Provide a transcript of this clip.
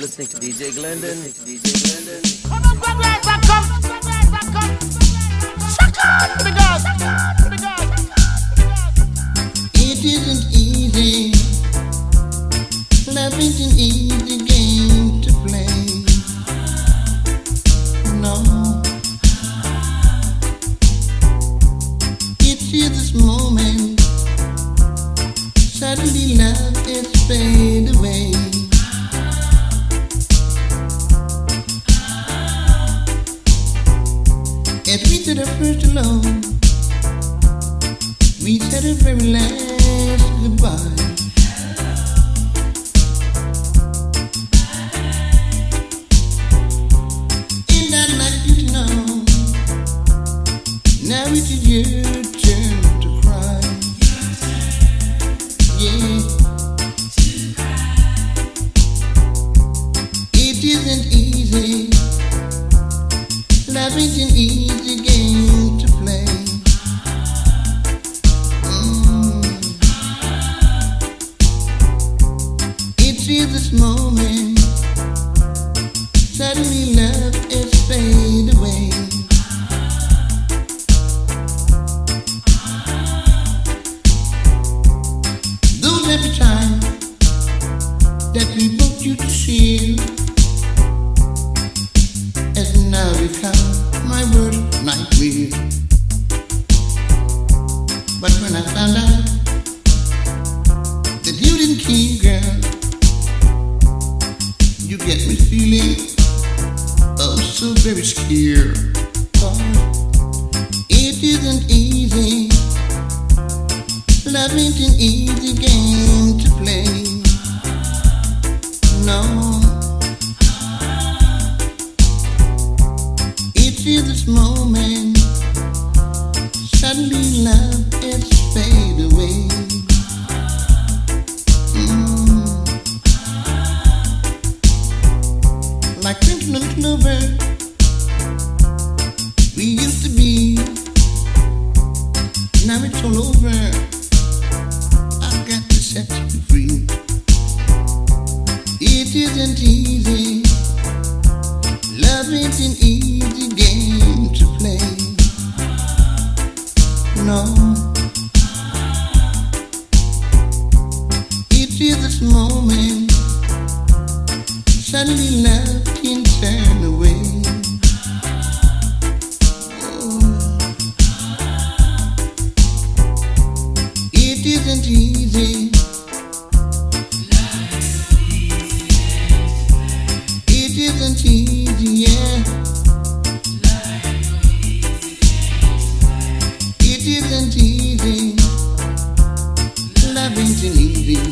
listening to DJ Glendon. Come on, Gregory, back up. Shut up, me God. It isn't easy. Love isn't an easy game to play. No. It's here this moment. Suddenly love is fade away. As we said our first hello, we said our very last goodbye. And I'd like you to know, now it is your turn to cry. Yeah. It isn't easy. Love is an easy game to play. It's here this moment. Suddenly love is fade away. Those every time that we both used to share has now become my worst nightmare. But when I found out that you didn't care, girl, you get me feeling oh so very scared. It isn't easy. Love ain't an easy game to play. No. It's here this moment. Suddenly love is fade away. Like crimson and clover, we used to be. Now it's all over. I've got to set you free. It isn't easy. Love ain't an easy game to play. No. It's here this moment. Suddenly love can turn away. Oh. It isn't easy. It isn't easy, yeah. It isn't easy. Love ain't easy.